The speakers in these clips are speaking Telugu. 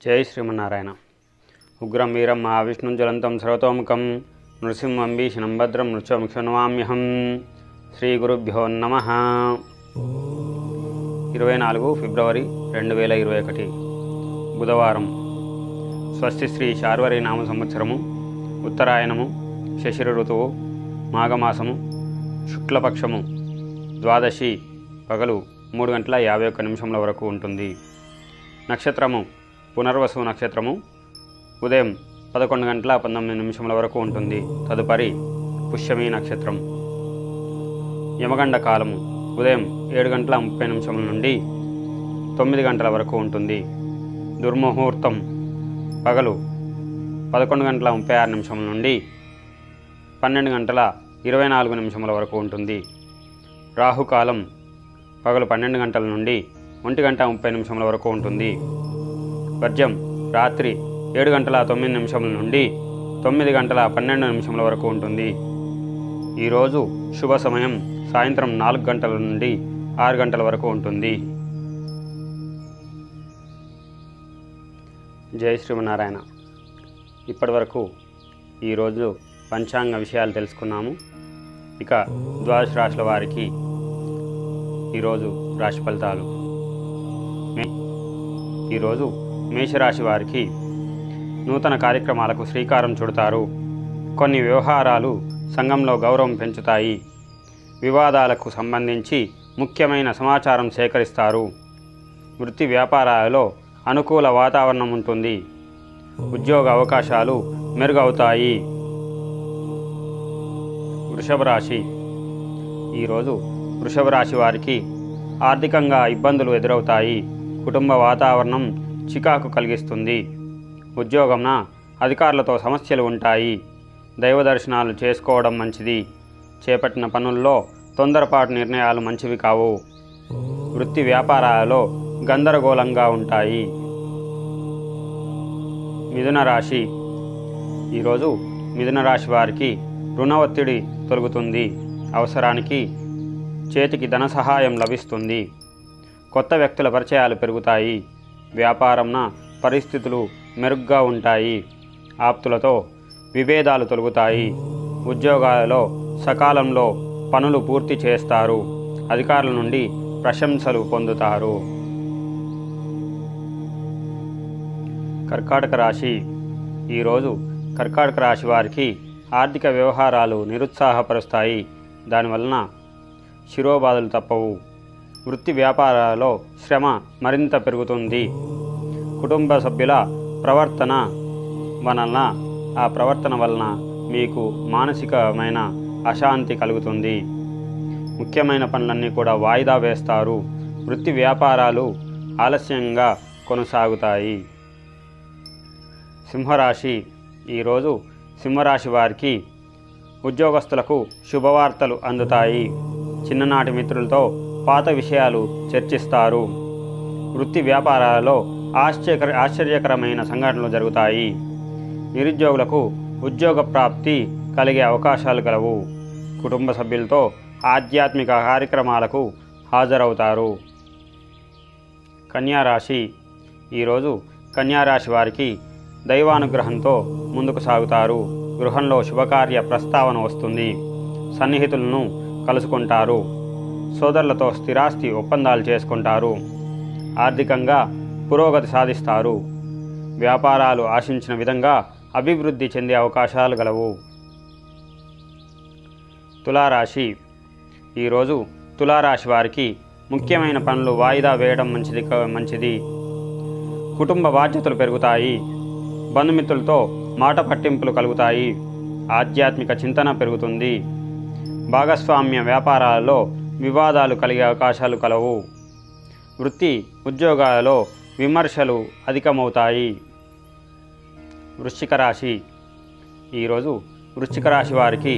జై శ్రీమన్నారాయణ. ఉగ్రం వీరం మహావిష్ణుం జ్వలంతం సర్వతోముఖం నృసింహం భీషణం భద్రం నృత్యముఖ్యనమామ్యహం. శ్రీ గురుభ్యో నమః. 24 ఫిబ్రవరి 2021 బుధవారం. స్వస్తి శ్రీ శార్వరి నామ సంవత్సరము, ఉత్తరాయణము, శశిర ఋతువు, మాఘమాసము, శుక్లపక్షము, ద్వాదశి పగలు 3:51 వరకు ఉంటుంది. నక్షత్రము పునర్వసు నక్షత్రము ఉదయం 11:19 వరకు ఉంటుంది. తదుపరి పుష్యమి నక్షత్రం. యమగండ కాలము ఉదయం 7:30 నుండి 9 గంటల వరకు ఉంటుంది. దుర్ముహూర్తం పగలు 11:36 నుండి 12:24 వరకు ఉంటుంది. రాహుకాలం పగలు 12 గంటల నుండి 1:30 వరకు ఉంటుంది. వర్జం రాత్రి 7:09 నుండి 9:12 వరకు ఉంటుంది. ఈరోజు శుభ సమయం సాయంత్రం 4 గంటల నుండి 6 గంటల వరకు ఉంటుంది. జై శ్రీమన్నారాయణ. ఇప్పటి వరకు ఈరోజు పంచాంగ విషయాలు తెలుసుకున్నాము. ఇక ద్వాదశ రాశుల వారికి ఈరోజు రాశి ఫలితాలు. ఈరోజు మేషరాశి వారికి నూతన కార్యక్రమాలకు శ్రీకారం చుడతారు. కొన్ని వ్యవహారాలు సంఘంలో గౌరవం పెంచుతాయి. వివాదాలకు సంబంధించి ముఖ్యమైన సమాచారం సేకరిస్తారు. వృత్తి వ్యాపారాలలో అనుకూల వాతావరణం ఉంటుంది. ఉద్యోగ అవకాశాలు మెరుగవుతాయి. వృషభ రాశి. ఈరోజు వృషభ రాశి వారికి ఆర్థికంగా ఇబ్బందులు ఎదురవుతాయి. కుటుంబ వాతావరణం చికాకు కలిగిస్తుంది. ఉద్యోగంన అధికారులతో సమస్యలు ఉంటాయి. దైవ దర్శనాలు చేసుకోవడం మంచిది. చేపట్టిన పనుల్లో తొందరపాటు నిర్ణయాలు మంచివి కావు. వృత్తి వ్యాపారాలలో గందరగోళంగా ఉంటాయి. మిథున రాశి. ఈరోజు మిథున రాశి వారికి రుణ ఒత్తిడి తొలగుతుంది. అవసరానికి చేతికి ధన సహాయం లభిస్తుంది. కొత్త వ్యక్తుల పరిచయాలు పెరుగుతాయి. వ్యాపారంన పరిస్థితులు మెరుగ్గా ఉంటాయి. ఆప్తులతో విభేదాలు తొలగుతాయి. ఉద్యోగాలలో సకాలంలో పనులు పూర్తి చేస్తారు. అధికారుల నుండి ప్రశంసలు పొందుతారు. కర్కాటక రాశి. ఈరోజు కర్కాటక రాశి వారికి ఆర్థిక వ్యవహారాలు నిరుత్సాహపరుస్తాయి. దానివలన శిరోబాధలు తప్పవు. వృత్తి వ్యాపారాలలో శ్రమ మరింత పెరుగుతుంది. కుటుంబ సభ్యుల ప్రవర్తన వలన మీకు మానసికమైన అశాంతి కలుగుతుంది. ముఖ్యమైన పనులన్నీ కూడా వాయిదా వేస్తారు. వృత్తి వ్యాపారాలు ఆలస్యంగా కొనసాగుతాయి. సింహరాశి. ఈరోజు సింహరాశి వారికి ఉద్యోగస్తులకు శుభవార్తలు అందుతాయి. చిన్ననాటి మిత్రులతో పాత విషయాలు చర్చిస్తారు. వృత్తి వ్యాపారాలలో ఆశ్చర్యకరమైన సంఘటనలు జరుగుతాయి. నిరుద్యోగులకు ఉద్యోగ ప్రాప్తి కలిగే అవకాశాలు కలవు. కుటుంబ సభ్యులతో ఆధ్యాత్మిక కార్యక్రమాలకు హాజరవుతారు. కన్యారాశి. ఈరోజు కన్యారాశి వారికి దైవానుగ్రహంతో ముందుకు సాగుతారు. గృహంలో శుభకార్య ప్రస్తావన వస్తుంది. సన్నిహితులను కలుసుకుంటారు. సోదరులతో స్థిరాస్తి ఒప్పందాలు చేసుకుంటారు. ఆర్థికంగా పురోగతి సాధిస్తారు. వ్యాపారాలు ఆశించిన విధంగా అభివృద్ధి చెందే అవకాశాలు గలవు. తులారాశి. ఈరోజు తులారాశి వారికి ముఖ్యమైన పనులు వాయిదా వేయడం మంచిది. కుటుంబ బాధ్యతలు పెరుగుతాయి. బంధుమిత్రులతో మాట పట్టింపులు కలుగుతాయి. ఆధ్యాత్మిక చింతన పెరుగుతుంది. భాగస్వామ్య వ్యాపారాలలో వివాదాలు కలిగే అవకాశాలు కలవు. వృత్తి ఉద్యోగాలలో విమర్శలు అధికమవుతాయి. వృశ్చిక రాశి. ఈరోజు వృశ్చిక రాశి వారికి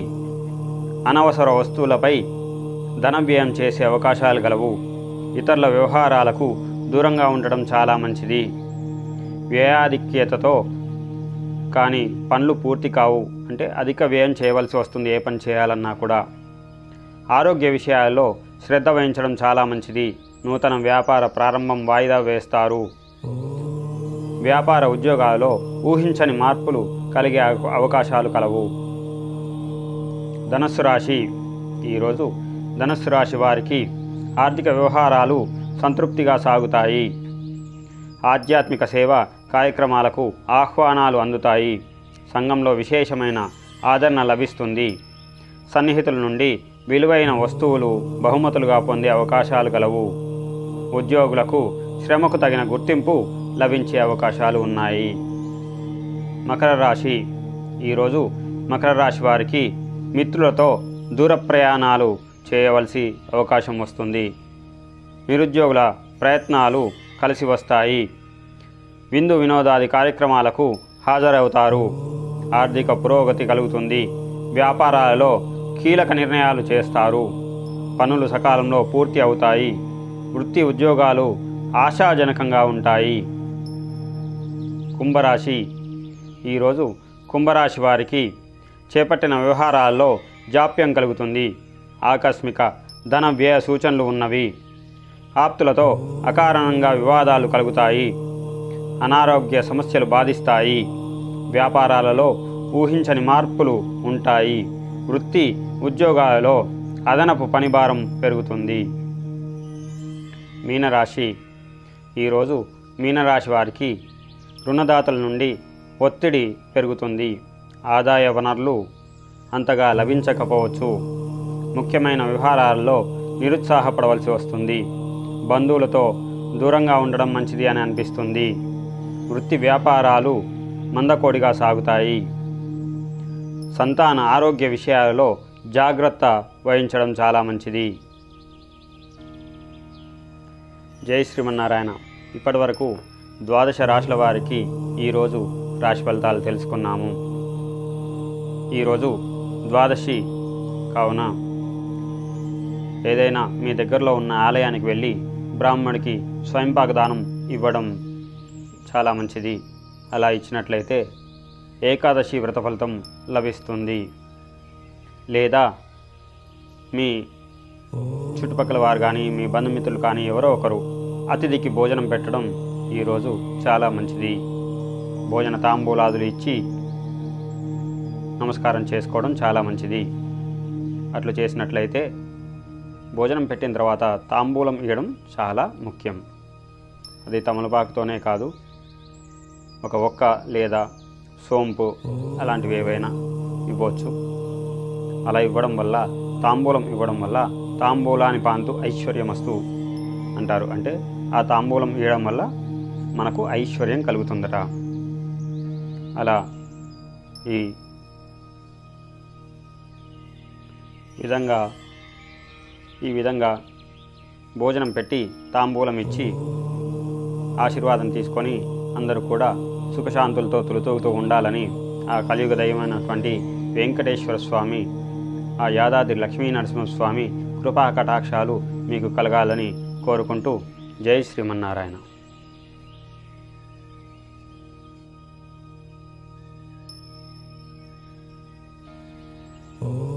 అనవసర వస్తువులపై ధన వ్యయం చేసే అవకాశాలు గలవు. ఇతరుల వ్యవహారాలకు దూరంగా ఉండడం చాలా మంచిది. వ్యయాధిక్యతతో కానీ పనులు పూర్తి కావు. అంటే అధిక వ్యయం చేయవలసి వస్తుంది ఏ పని చేయాలన్నా కూడా. ఆరోగ్య విషయాల్లో శ్రద్ధ వహించడం చాలా మంచిది. నూతన వ్యాపార ప్రారంభం వాయిదా వేస్తారు. వ్యాపార ఉద్యోగాలలో ఊహించని మార్పులు కలిగే అవకాశాలు కలవు. ధనస్సు రాశి. ఈరోజు ధనస్సు రాశి వారికి ఆర్థిక వ్యవహారాలు సంతృప్తిగా సాగుతాయి. ఆధ్యాత్మిక సేవ కార్యక్రమాలకు ఆహ్వానాలు అందుతాయి. సంఘంలో విశేషమైన ఆదరణ లభిస్తుంది. సన్నిహితుల నుండి విలువైన వస్తువులు బహుమతులుగా పొందే అవకాశాలు కలవు. ఉద్యోగులకు శ్రమకు తగిన గుర్తింపు లభించే అవకాశాలు ఉన్నాయి. మకర రాశి. ఈరోజు మకర రాశి వారికి మిత్రులతో దూర ప్రయాణాలు చేయవలసి అవకాశం వస్తుంది. నిరుద్యోగుల ప్రయత్నాలు కలిసి వస్తాయి. విందు వినోదాది కార్యక్రమాలకు హాజరవుతారు. ఆర్థిక పురోగతి కలుగుతుంది. వ్యాపారాలలో కీలక నిర్ణయాలు చేస్తారు. పనులు సకాలంలో పూర్తి అవుతాయి. వృత్తి ఉద్యోగాలు ఆశాజనకంగా ఉంటాయి. కుంభరాశి. ఈరోజు కుంభరాశి వారికి చేపట్టిన వ్యవహారాల్లో జాప్యం కలుగుతుంది. ఆకస్మిక ధన వ్యయ సూచనలు ఉన్నవి. ఆప్తులతో అకారణంగా వివాదాలు కలుగుతాయి. అనారోగ్య సమస్యలు బాధిస్తాయి. వ్యాపారాలలో ఊహించని మార్పులు ఉంటాయి. వృత్తి ఉద్యోగాలలో అదనపు పనిభారం పెరుగుతుంది. మీనరాశి. ఈరోజు మీనరాశి వారికి రుణదాతల నుండి ఒత్తిడి పెరుగుతుంది. ఆదాయ వనరులు అంతగా లభించకపోవచ్చు. ముఖ్యమైన వ్యవహారాలలో నిరుత్సాహపడవలసి వస్తుంది. బంధువులతో దూరంగా ఉండడం మంచిది అని అనిపిస్తుంది. వృత్తి వ్యాపారాలు మందకోడిగా సాగుతాయి. సంతాన ఆరోగ్య విషయాలలో జాగ్రత్త వహించడం చాలా మంచిది. జై శ్రీమన్నారాయణ. ఇప్పటి వరకు 12 రాశుల వారికి ఈరోజు రాశి ఫలితాలు తెలుసుకున్నాము. ఈరోజు ద్వాదశి కావున ఏదైనా మీ దగ్గరలో ఉన్న ఆలయానికి వెళ్ళి బ్రాహ్మడికి స్వయంపాక దానం ఇవ్వడం చాలా మంచిది. అలా ఇచ్చినట్లయితే ఏకాదశి వ్రత ఫలితం లభిస్తుంది. లేదా మీ చుట్టుపక్కల వారు కానీ మీ బంధుమిత్రులు కానీ ఎవరో ఒకరు అతిథికి భోజనం పెట్టడం ఈరోజు చాలా మంచిది. భోజన తాంబూలాదులు ఇచ్చి నమస్కారం చేసుకోవడం చాలా మంచిది. అట్లు చేసినట్లయితే భోజనం పెట్టిన తర్వాత తాంబూలం ఇవ్వడం చాలా ముఖ్యం. అది తమలపాకుతోనే కాదు, ఒక ఒక్క లేదా సోంపు అలాంటివి ఏవైనా ఇవ్వచ్చు. అలా ఇవ్వడం వల్ల, తాంబూలం ఇవ్వడం వల్ల తాంబూలాని పాంతు ఐశ్వర్యమస్తు అంటారు. అంటే ఆ తాంబూలం ఇవ్వడం వల్ల మనకు ఐశ్వర్యం కలుగుతుందట. అలా ఈ విధంగా భోజనం పెట్టి తాంబూలం ఇచ్చి ఆశీర్వాదం తీసుకొని అందరూ కూడా సుఖశాంతులతో తులుతూగుతూ ఉండాలని ఆ కలియుగ దైవమైనటువంటి వెంకటేశ్వర స్వామి, ఆ యాదాద్రి లక్ష్మీ నరసింహస్వామి కృపా కటాక్షాలు మీకు కలగాలని కోరుకుంటూ జై శ్రీమన్నారాయణ. Oh